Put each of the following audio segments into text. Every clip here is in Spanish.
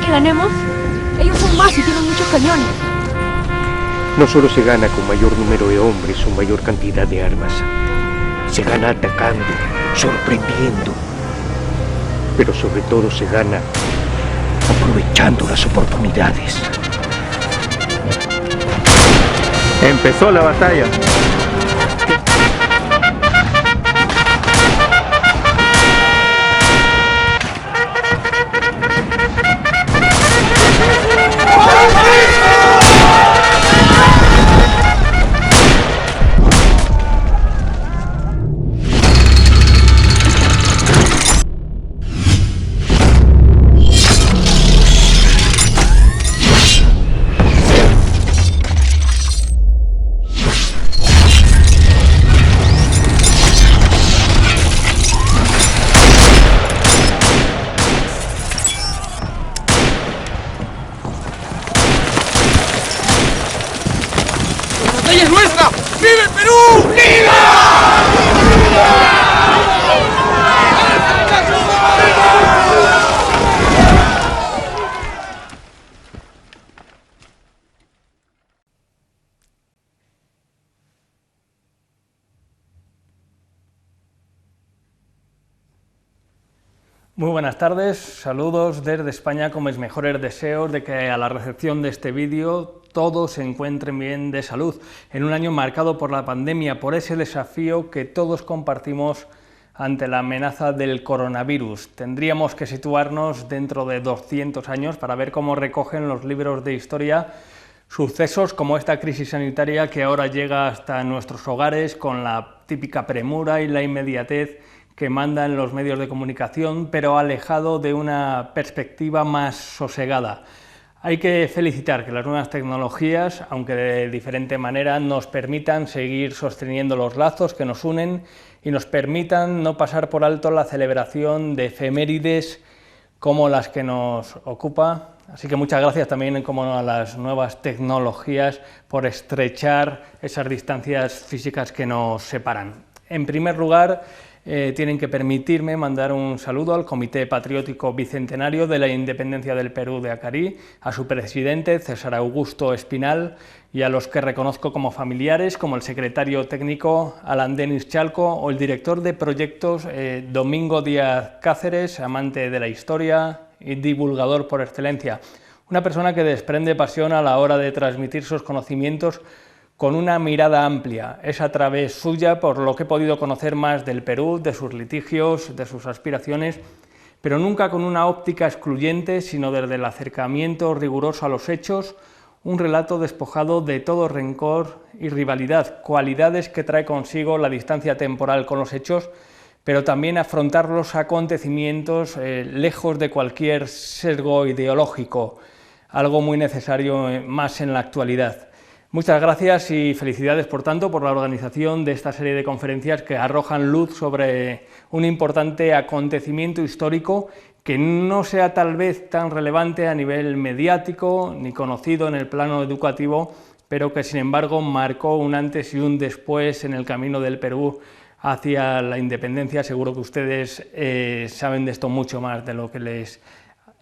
que ganemos. Ellos son más y tienen muchos cañones. No solo se gana con mayor número de hombres o mayor cantidad de armas. Se gana atacando, sorprendiendo. Pero sobre todo se gana aprovechando las oportunidades. Empezó la batalla. ¡Es nuestra! ¡Vive el Perú! ¡Viva! Muy buenas tardes, saludos desde España con mis mejores deseos de que a la recepción de este vídeo todos se encuentren bien de salud, en un año marcado por la pandemia, por ese desafío que todos compartimos ante la amenaza del coronavirus. Tendríamos que situarnos dentro de 200 años para ver cómo recogen los libros de historia sucesos como esta crisis sanitaria que ahora llega hasta nuestros hogares con la típica premura y la inmediatez que mandan los medios de comunicación, pero alejado de una perspectiva más sosegada. Hay que felicitar que las nuevas tecnologías, aunque de diferente manera, nos permitan seguir sosteniendo los lazos que nos unen y nos permitan no pasar por alto la celebración de efemérides como las que nos ocupa. Así que muchas gracias también como a las nuevas tecnologías por estrechar esas distancias físicas que nos separan. En primer lugar, tienen que permitirme mandar un saludo al Comité Patriótico Bicentenario de la Independencia del Perú de Acarí, a su presidente César Augusto Espinal y a los que reconozco como familiares, como el secretario técnico Alan Denis Chalco o el director de proyectos Domingo Díaz Cáceres, amante de la historia y divulgador por excelencia. Una persona que desprende pasión a la hora de transmitir sus conocimientos con una mirada amplia. Es a través suya por lo que he podido conocer más del Perú, de sus litigios, de sus aspiraciones, pero nunca con una óptica excluyente, sino desde el acercamiento riguroso a los hechos, un relato despojado de todo rencor y rivalidad, cualidades que trae consigo la distancia temporal con los hechos, pero también afrontar los acontecimientos lejos de cualquier sesgo ideológico, algo muy necesario más en la actualidad. Muchas gracias y felicidades, por tanto, por la organización de esta serie de conferencias que arrojan luz sobre un importante acontecimiento histórico que no sea tal vez tan relevante a nivel mediático ni conocido en el plano educativo, pero que sin embargo marcó un antes y un después en el camino del Perú hacia la independencia. Seguro que ustedes saben de esto mucho más de lo que les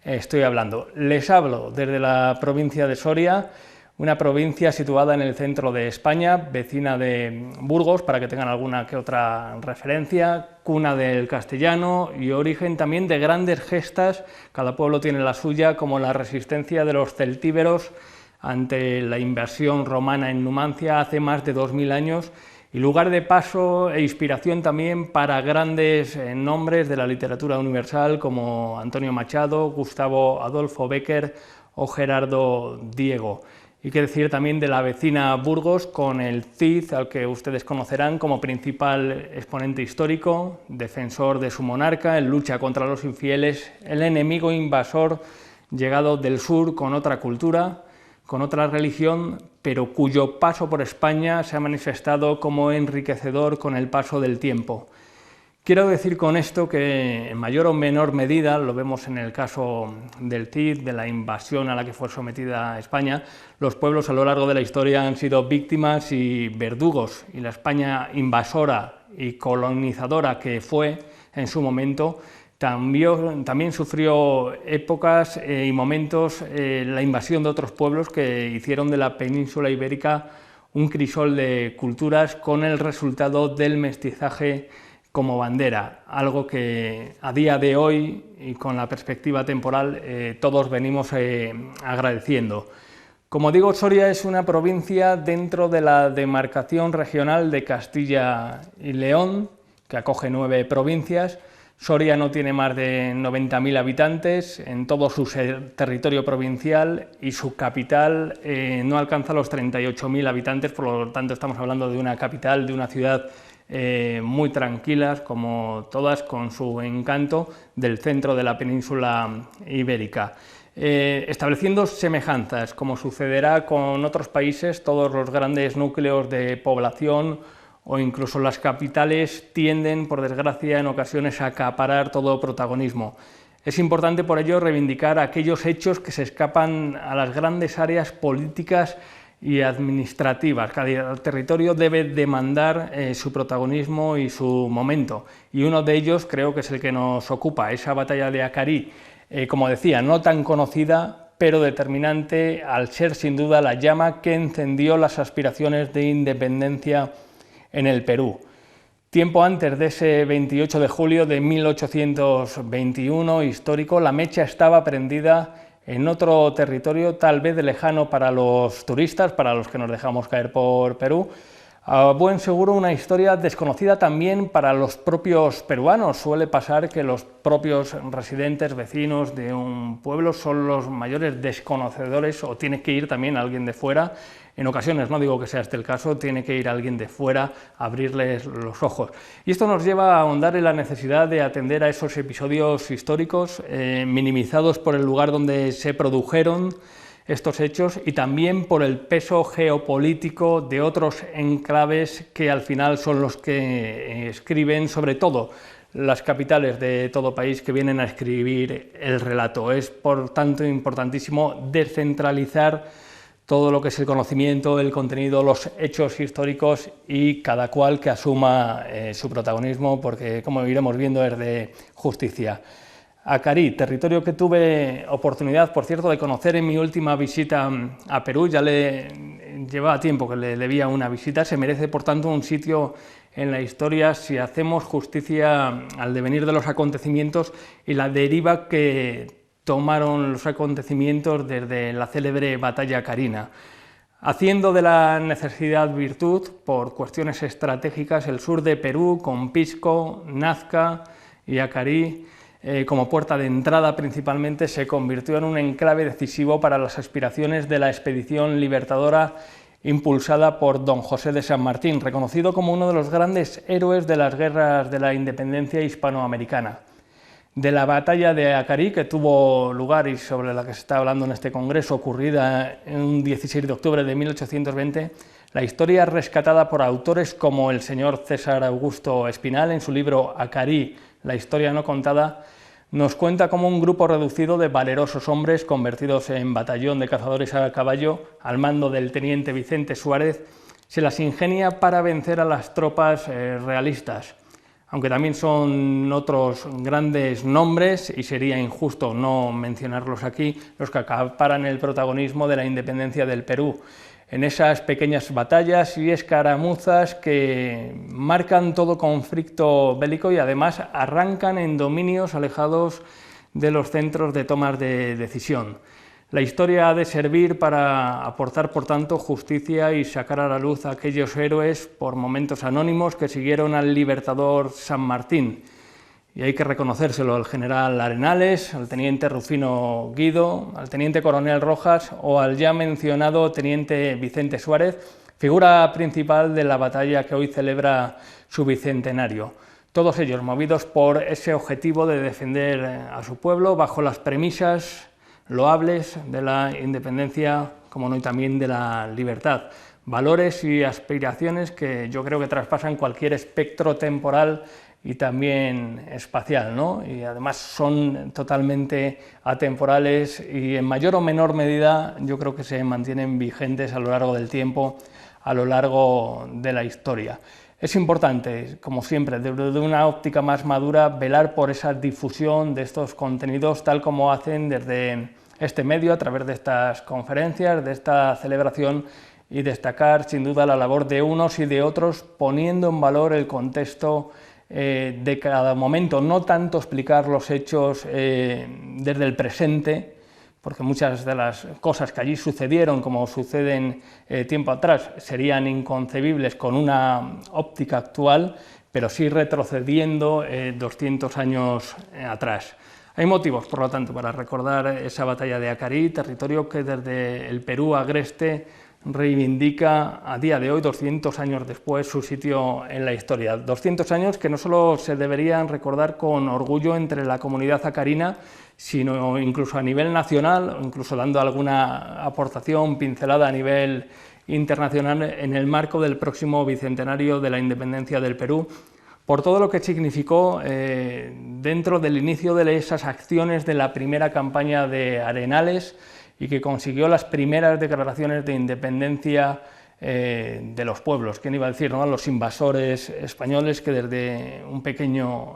estoy hablando. Les hablo desde la provincia de Soria, una provincia situada en el centro de España, vecina de Burgos, para que tengan alguna que otra referencia, cuna del castellano y origen también de grandes gestas, cada pueblo tiene la suya, como la resistencia de los celtíberos ante la invasión romana en Numancia hace más de 2000 años, y lugar de paso e inspiración también para grandes nombres de la literatura universal como Antonio Machado, Gustavo Adolfo Bécquer o Gerardo Diego. Y qué decir también de la vecina Burgos, con el Cid, al que ustedes conocerán como principal exponente histórico, defensor de su monarca, en lucha contra los infieles, el enemigo invasor llegado del sur con otra cultura, con otra religión, pero cuyo paso por España se ha manifestado como enriquecedor con el paso del tiempo. Quiero decir con esto que en mayor o menor medida, lo vemos en el caso del Cid, de la invasión a la que fue sometida España, los pueblos a lo largo de la historia han sido víctimas y verdugos, y la España invasora y colonizadora que fue en su momento, También sufrió épocas y momentos la invasión de otros pueblos que hicieron de la península ibérica un crisol de culturas con el resultado del mestizaje como bandera, algo que a día de hoy y con la perspectiva temporal todos venimos agradeciendo. Como digo, Soria es una provincia dentro de la demarcación regional de Castilla y León, que acoge 9 provincias. Soria no tiene más de 90.000 habitantes en todo su territorio provincial y su capital no alcanza los 38.000 habitantes, por lo tanto estamos hablando de una capital, de una ciudad muy tranquilas, como todas, con su encanto del centro de la península ibérica. Estableciendo semejanzas, como sucederá con otros países, todos los grandes núcleos de población o incluso las capitales tienden, por desgracia, en ocasiones a acaparar todo protagonismo. Es importante por ello reivindicar aquellos hechos que se escapan a las grandes áreas políticas y administrativas. Cada territorio debe demandar su protagonismo y su momento, y uno de ellos creo que es el que nos ocupa, esa batalla de Acarí, como decía, no tan conocida, pero determinante al ser sin duda la llama que encendió las aspiraciones de independencia en el Perú. Tiempo antes de ese 28 de julio de 1821 histórico, la mecha estaba prendida en otro territorio tal vez lejano para los turistas, para los que nos dejamos caer por Perú. A buen seguro una historia desconocida también para los propios peruanos. Suele pasar que los propios residentes, vecinos de un pueblo son los mayores desconocedores, o tiene que ir también alguien de fuera. En ocasiones, no digo que sea este el caso, tiene que ir alguien de fuera a abrirles los ojos. Y esto nos lleva a ahondar en la necesidad de atender a esos episodios históricos minimizados por el lugar donde se produjeron estos hechos y también por el peso geopolítico de otros enclaves que al final son los que escriben, sobre todo las capitales de todo país que vienen a escribir el relato. Es por tanto importantísimo descentralizar todo lo que es el conocimiento, el contenido, los hechos históricos y cada cual que asuma su protagonismo, porque como iremos viendo es de justicia. Acarí, territorio que tuve oportunidad, por cierto, de conocer en mi última visita a Perú, ya llevaba tiempo que le debía una visita, se merece por tanto un sitio en la historia si hacemos justicia al devenir de los acontecimientos y la deriva que tomaron los acontecimientos desde la célebre batalla acarina. Haciendo de la necesidad virtud, por cuestiones estratégicas, el sur de Perú, con Pisco, Nazca y Acarí, como puerta de entrada principalmente, se convirtió en un enclave decisivo para las aspiraciones de la expedición libertadora impulsada por don José de San Martín, reconocido como uno de los grandes héroes de las guerras de la independencia hispanoamericana. De la batalla de Acarí, que tuvo lugar y sobre la que se está hablando en este congreso, ocurrida en un 16 de octubre de 1820, la historia es rescatada por autores como el señor César Augusto Espinal en su libro Acarí, la historia no contada, nos cuenta cómo un grupo reducido de valerosos hombres convertidos en batallón de cazadores a caballo, al mando del teniente Vicente Suárez, se las ingenia para vencer a las tropas realistas. Aunque también son otros grandes nombres, y sería injusto no mencionarlos aquí, los que acaparan el protagonismo de la independencia del Perú, en esas pequeñas batallas y escaramuzas que marcan todo conflicto bélico y además arrancan en dominios alejados de los centros de tomas de decisión. La historia ha de servir para aportar, por tanto, justicia y sacar a la luz a aquellos héroes por momentos anónimos que siguieron al libertador San Martín. Y hay que reconocérselo al general Arenales, al teniente Rufino Guido, al teniente coronel Rojas o al ya mencionado teniente Vicente Suárez, figura principal de la batalla que hoy celebra su bicentenario. Todos ellos movidos por ese objetivo de defender a su pueblo bajo las premisas loables de la independencia, como no, y también de la libertad. Valores y aspiraciones que yo creo que traspasan cualquier espectro temporal y también espacial, ¿no? Y además son totalmente atemporales y en mayor o menor medida yo creo que se mantienen vigentes a lo largo del tiempo, a lo largo de la historia. Es importante, como siempre, desde una óptica más madura, velar por esa difusión de estos contenidos, tal como hacen desde este medio, a través de estas conferencias, de esta celebración, y destacar sin duda la labor de unos y de otros, poniendo en valor el contexto de cada momento, no tanto explicar los hechos desde el presente, porque muchas de las cosas que allí sucedieron, como suceden tiempo atrás, serían inconcebibles con una óptica actual, pero sí retrocediendo 200 años atrás. Hay motivos, por lo tanto, para recordar esa batalla de Acarí, territorio que desde el Perú agreste reivindica a día de hoy, 200 años después, su sitio en la historia. 200 años que no solo se deberían recordar con orgullo entre la comunidad acarina, sino incluso a nivel nacional, incluso dando alguna aportación pincelada a nivel internacional en el marco del próximo bicentenario de la independencia del Perú, por todo lo que significó dentro del inicio de esas acciones de la primera campaña de Arenales, y que consiguió las primeras declaraciones de independencia de los pueblos. ¿Quién iba a decir, no? Los invasores españoles, que desde un pequeño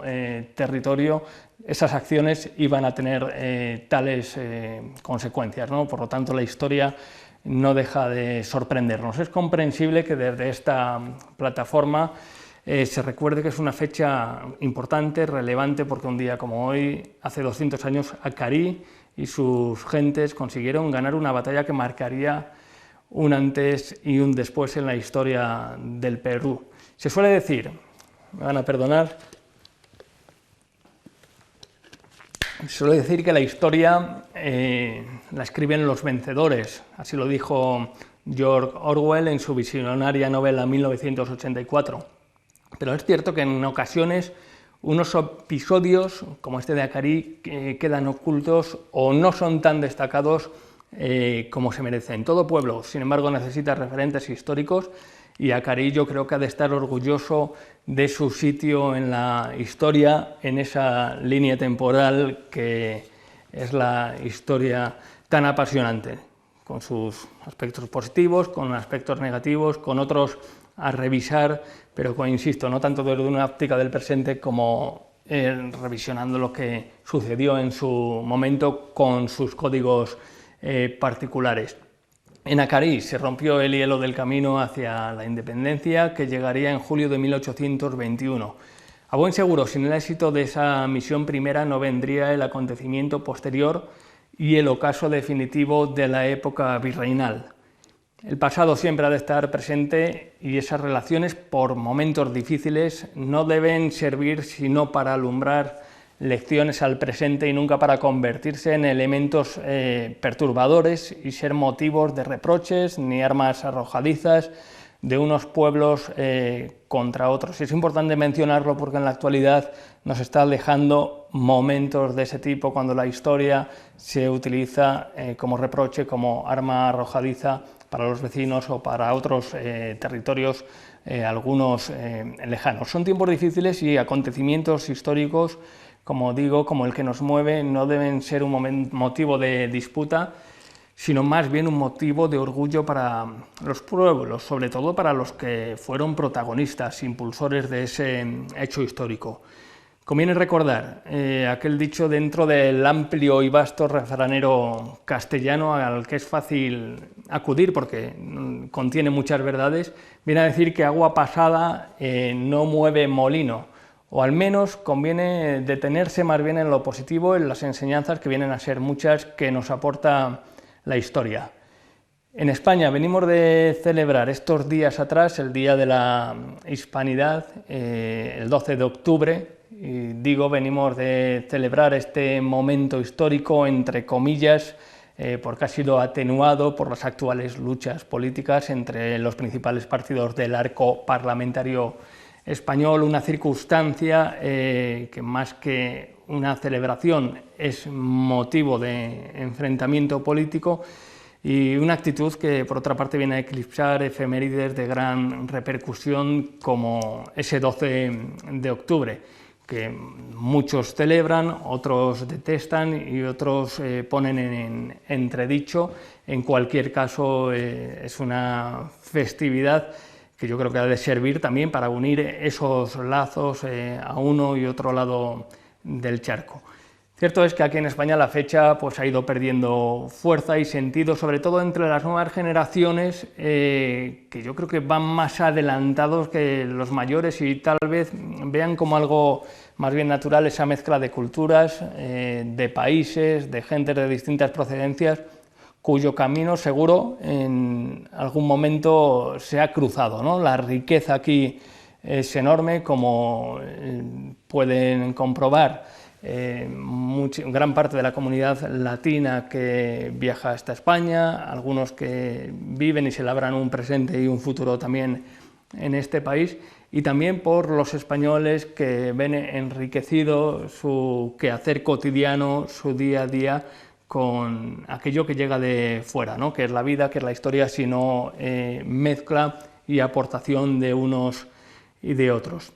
territorio esas acciones iban a tener tales consecuencias, ¿no? Por lo tanto, la historia no deja de sorprendernos. Es comprensible que desde esta plataforma se recuerde que es una fecha importante, relevante, porque un día como hoy, hace 200 años, Acarí y sus gentes consiguieron ganar una batalla que marcaría un antes y un después en la historia del Perú. Se suele decir, me van a perdonar, se suele decir que la historia la escriben los vencedores, así lo dijo George Orwell en su visionaria novela 1984, pero es cierto que en ocasiones unos episodios como este de Acarí quedan ocultos o no son tan destacados como se merecen. Todo pueblo, sin embargo, necesita referentes históricos, y Acarí yo creo que ha de estar orgulloso de su sitio en la historia, en esa línea temporal que es la historia tan apasionante, con sus aspectos positivos, con aspectos negativos, con otros a revisar, pero insisto, no tanto desde una óptica del presente como revisionando lo que sucedió en su momento con sus códigos particulares. En Acarí se rompió el hielo del camino hacia la independencia, que llegaría en julio de 1821. A buen seguro, sin el éxito de esa misión primera no vendría el acontecimiento posterior y el ocaso definitivo de la época virreinal. El pasado siempre ha de estar presente, y esas relaciones, por momentos difíciles, no deben servir sino para alumbrar lecciones al presente y nunca para convertirse en elementos perturbadores y ser motivos de reproches ni armas arrojadizas de unos pueblos contra otros. Es importante mencionarlo porque en la actualidad nos está dejando momentos de ese tipo, cuando la historia se utiliza como reproche, como arma arrojadiza para los vecinos o para otros territorios, algunos lejanos. Son tiempos difíciles y acontecimientos históricos, como digo, como el que nos mueve, no deben ser un motivo de disputa, sino más bien un motivo de orgullo para los pueblos, sobre todo para los que fueron protagonistas, impulsores de ese hecho histórico. Conviene recordar aquel dicho dentro del amplio y vasto refranero castellano al que es fácil acudir porque contiene muchas verdades. Viene a decir que agua pasada no mueve molino, o al menos conviene detenerse más bien en lo positivo, en las enseñanzas que vienen a ser muchas que nos aporta la historia. En España venimos de celebrar estos días atrás el Día de la Hispanidad, el 12 de octubre, y digo venimos de celebrar este momento histórico, entre comillas, porque ha sido atenuado por las actuales luchas políticas entre los principales partidos del arco parlamentario español, una circunstancia que más que una celebración es motivo de enfrentamiento político, y una actitud que por otra parte viene a eclipsar efemérides de gran repercusión como ese 12 de octubre, que muchos celebran, otros detestan y otros ponen en entredicho. En cualquier caso es una festividad que yo creo que ha de servir también para unir esos lazos a uno y otro lado del charco. Cierto es que aquí en España la fecha pues, ha ido perdiendo fuerza y sentido, sobre todo entre las nuevas generaciones, que yo creo que van más adelantados que los mayores y tal vez vean como algo más bien natural esa mezcla de culturas, de países, de gentes de distintas procedencias, cuyo camino seguro en algún momento se ha cruzado, ¿no? La riqueza aquí es enorme, como pueden comprobar. Gran parte de la comunidad latina que viaja hasta España, algunos que viven y se labran un presente y un futuro también en este país, y también por los españoles que ven enriquecido su quehacer cotidiano, su día a día, con aquello que llega de fuera, ¿no? Que es la vida, que es la historia, sino mezcla y aportación de unos y de otros.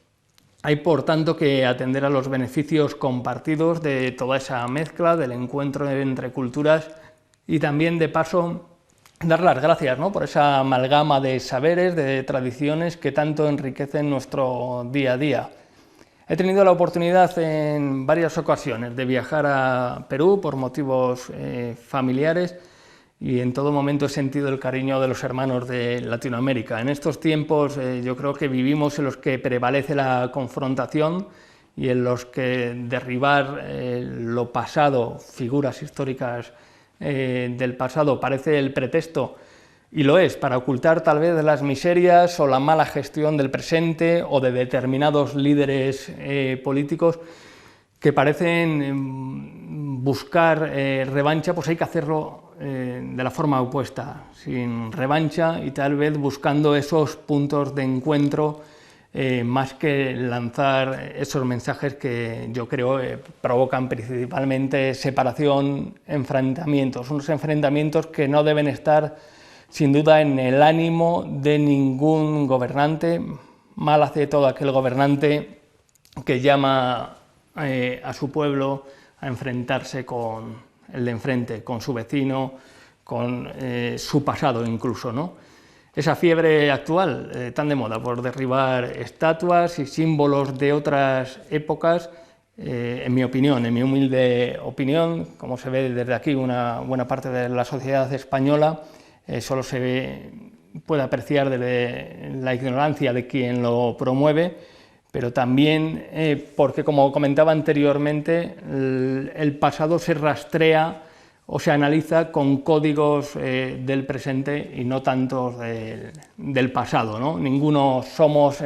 Hay, por tanto, que atender a los beneficios compartidos de toda esa mezcla, del encuentro entre culturas y también, de paso, dar las gracias, ¿no? Por esa amalgama de saberes, de tradiciones que tanto enriquecen nuestro día a día. He tenido la oportunidad en varias ocasiones de viajar a Perú por motivos familiares y en todo momento he sentido el cariño de los hermanos de Latinoamérica. En estos tiempos yo creo que vivimos en los que prevalece la confrontación y en los que derribar lo pasado, figuras históricas del pasado, parece el pretexto, y lo es, para ocultar tal vez las miserias o la mala gestión del presente o de determinados líderes políticos que parecen buscar revancha. Pues hay que hacerlo de la forma opuesta, sin revancha y tal vez buscando esos puntos de encuentro más que lanzar esos mensajes que yo creo provocan principalmente separación, enfrentamientos, unos enfrentamientos que no deben estar sin duda en el ánimo de ningún gobernante. Mal hace todo aquel gobernante que llama a su pueblo a enfrentarse con el de enfrente, con su vecino, con su pasado incluso, ¿no? Esa fiebre actual tan de moda por derribar estatuas y símbolos de otras épocas, en mi opinión, en mi humilde opinión, como se ve desde aquí una buena parte de la sociedad española, solo se puede apreciar desde la ignorancia de quien lo promueve, pero también porque, como comentaba anteriormente, el pasado se rastrea o se analiza con códigos del presente y no tantos del pasado, ¿no? Ninguno somos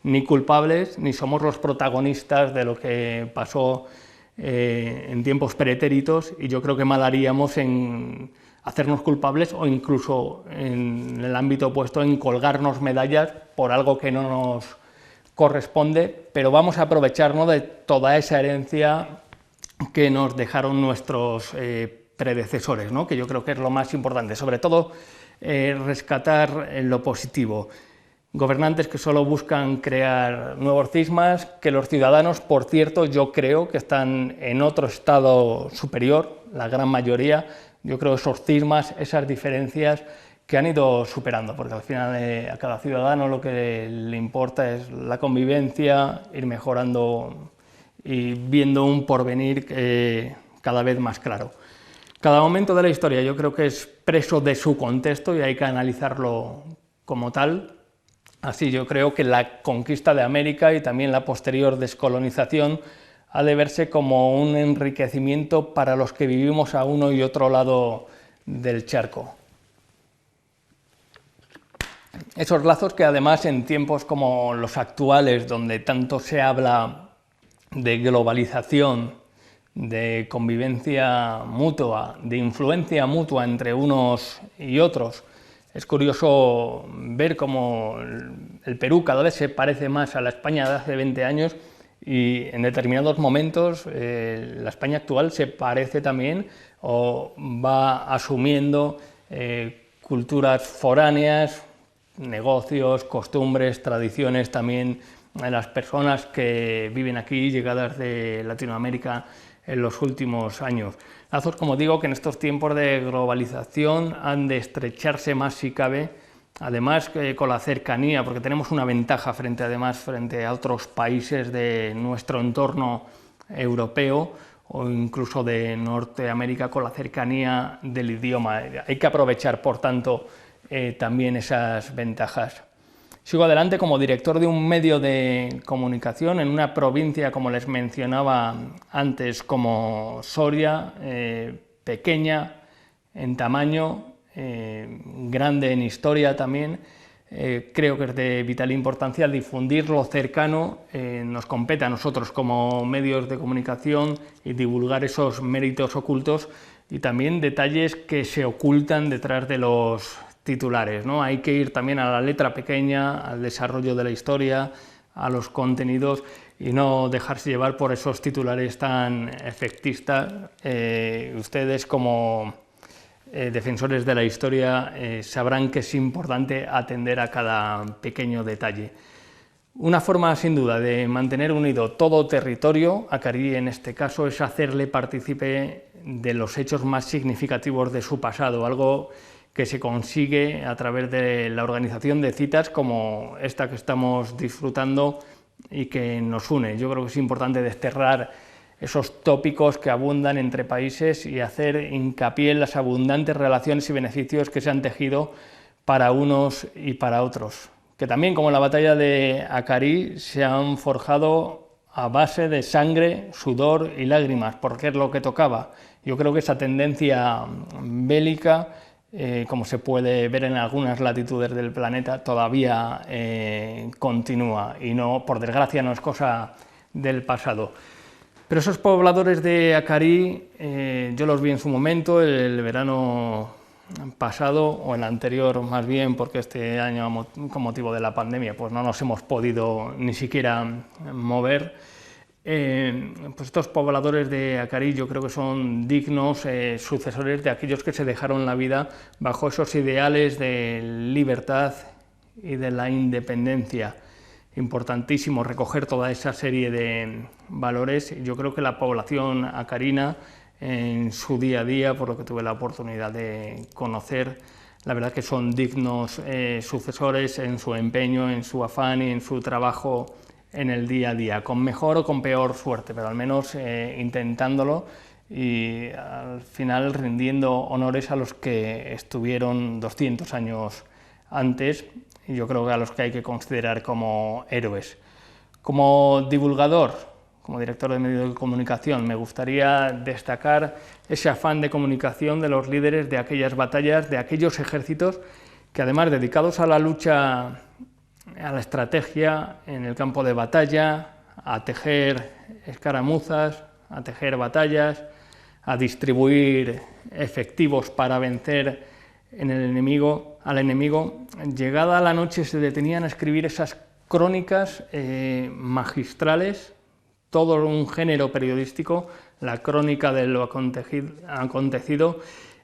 ni culpables, ni somos los protagonistas de lo que pasó en tiempos pretéritos, y yo creo que mal haríamos en hacernos culpables o incluso, en el ámbito opuesto, en colgarnos medallas por algo que no nos corresponde, pero vamos a aprovecharnos de toda esa herencia que nos dejaron nuestros predecesores, ¿no? Que yo creo que es lo más importante, sobre todo rescatar lo positivo. Gobernantes que solo buscan crear nuevos cismas, que los ciudadanos, por cierto, yo creo que están en otro estado superior, la gran mayoría. Yo creo esos cismas, esas diferencias que han ido superando, porque al final a cada ciudadano lo que le importa es la convivencia, ir mejorando y viendo un porvenir cada vez más claro. Cada momento de la historia yo creo que es preso de su contexto y hay que analizarlo como tal. Así yo creo que la conquista de América y también la posterior descolonización ha de verse como un enriquecimiento para los que vivimos a uno y otro lado del charco. Esos lazos que además en tiempos como los actuales, donde tanto se habla de globalización, de convivencia mutua, de influencia mutua entre unos y otros, es curioso ver cómo el Perú cada vez se parece más a la España de hace 20 años y en determinados momentos la España actual se parece también o va asumiendo culturas foráneas, negocios, costumbres, tradiciones también de las personas que viven aquí, llegadas de Latinoamérica en los últimos años. Lazos, como digo, que en estos tiempos de globalización han de estrecharse más si cabe Además, con la cercanía, porque tenemos una ventaja frente a otros países de nuestro entorno europeo o incluso de Norteamérica, con la cercanía del idioma. Hay que aprovechar, por tanto, también esas ventajas. Sigo adelante como director de un medio de comunicación en una provincia, como les mencionaba antes, como Soria, pequeña en tamaño, grande en historia también. Creo que es de vital importancia difundir lo cercano, nos compete a nosotros como medios de comunicación y divulgar esos méritos ocultos y también detalles que se ocultan detrás de los titulares, ¿no? Hay que ir también a la letra pequeña, al desarrollo de la historia, a los contenidos y no dejarse llevar por esos titulares tan efectistas. Ustedes como defensores de la historia sabrán que es importante atender a cada pequeño detalle. Una forma sin duda de mantener unido todo territorio, Acarí en este caso, es hacerle partícipe de los hechos más significativos de su pasado, algo que se consigue a través de la organización de citas como esta que estamos disfrutando y que nos une. Yo creo que es importante desterrar esos tópicos que abundan entre países y hacer hincapié en las abundantes relaciones y beneficios que se han tejido para unos y para otros, que también, como en la batalla de Acarí, se han forjado a base de sangre, sudor y lágrimas, porque es lo que tocaba. Yo creo que esa tendencia bélica, como se puede ver en algunas latitudes del planeta, todavía continúa y no, por desgracia, no es cosa del pasado. Pero esos pobladores de Acarí, yo los vi en su momento, el verano pasado, o el anterior más bien, porque este año con motivo de la pandemia pues no nos hemos podido ni siquiera mover. Pues estos pobladores de Acarí yo creo que son dignos sucesores de aquellos que se dejaron la vida bajo esos ideales de libertad y de la independencia. Importantísimo recoger toda esa serie de valores. Yo creo que la población acarina en su día a día, por lo que tuve la oportunidad de conocer, la verdad que son dignos sucesores en su empeño, en su afán y en su trabajo en el día a día, con mejor o con peor suerte, pero al menos intentándolo y al final rindiendo honores a los que estuvieron 200 años antes, y yo creo que a los que hay que considerar como héroes. Como divulgador, como director de medios de comunicación, me gustaría destacar ese afán de comunicación de los líderes de aquellas batallas, de aquellos ejércitos que, además, dedicados a la lucha, a la estrategia en el campo de batalla, a tejer escaramuzas, a tejer batallas, a distribuir efectivos para vencer al enemigo, llegada la noche se detenían a escribir esas crónicas magistrales, todo un género periodístico, la crónica de lo acontecido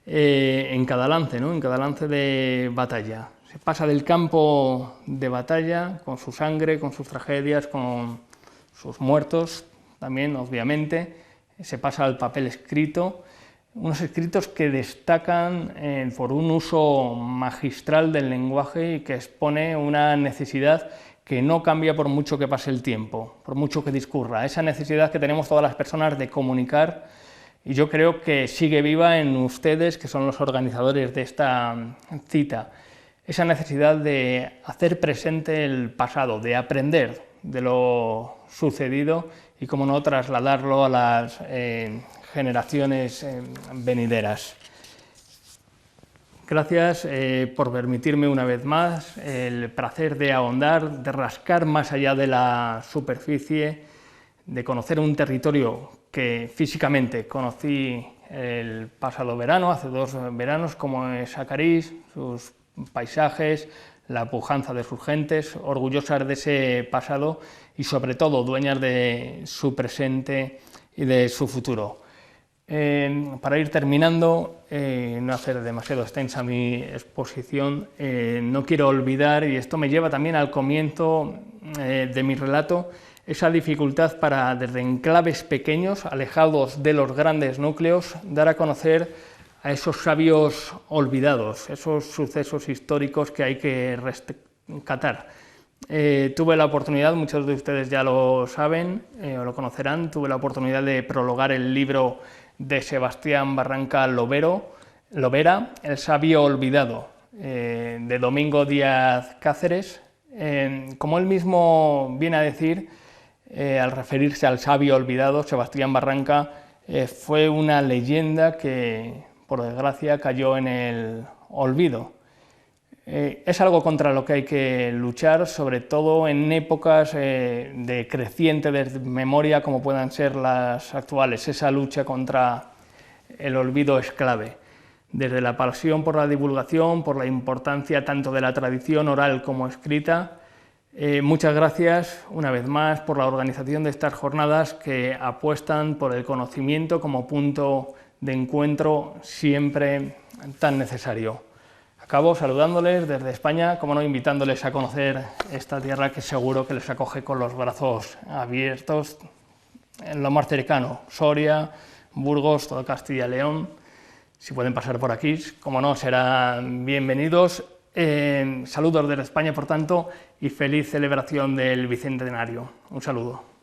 en cada lance, ¿no? En cada lance de batalla. Se pasa del campo de batalla con su sangre, con sus tragedias, con sus muertos también, obviamente, se pasa al papel escrito, unos escritos que destacan por un uso magistral del lenguaje y que expone una necesidad que no cambia por mucho que pase el tiempo, por mucho que discurra, esa necesidad que tenemos todas las personas de comunicar, y yo creo que sigue viva en ustedes, que son los organizadores de esta cita, esa necesidad de hacer presente el pasado, de aprender de lo sucedido y, como no, trasladarlo a las generaciones venideras. Gracias por permitirme una vez más el placer de ahondar, de rascar más allá de la superficie, de conocer un territorio que físicamente conocí el pasado verano, hace 2 veranos, como es Acarí, sus paisajes, la pujanza de sus gentes, orgullosas de ese pasado y sobre todo dueñas de su presente y de su futuro. Para ir terminando, no hacer demasiado extensa mi exposición, no quiero olvidar, y esto me lleva también al comienzo de mi relato, esa dificultad para, desde enclaves pequeños, alejados de los grandes núcleos, dar a conocer a esos sabios olvidados, esos sucesos históricos que hay que rescatar. Tuve la oportunidad, muchos de ustedes ya lo saben o lo conocerán, tuve la oportunidad de prologar el libro de Sebastián Barranca Lovera, El sabio olvidado, de Domingo Díaz Cáceres. Como él mismo viene a decir, al referirse al sabio olvidado, Sebastián Barranca fue una leyenda que, por desgracia, cayó en el olvido. Es algo contra lo que hay que luchar, sobre todo en épocas de creciente desmemoria como puedan ser las actuales. Esa lucha contra el olvido es clave. Desde la pasión por la divulgación, por la importancia tanto de la tradición oral como escrita. Muchas gracias una vez más por la organización de estas jornadas que apuestan por el conocimiento como punto de encuentro siempre tan necesario. Acabo saludándoles desde España, como no, invitándoles a conocer esta tierra que seguro que les acoge con los brazos abiertos en lo más cercano, Soria, Burgos, todo Castilla y León. Si pueden pasar por aquí, como no, serán bienvenidos. Saludos desde España, por tanto, y feliz celebración del Bicentenario. Un saludo.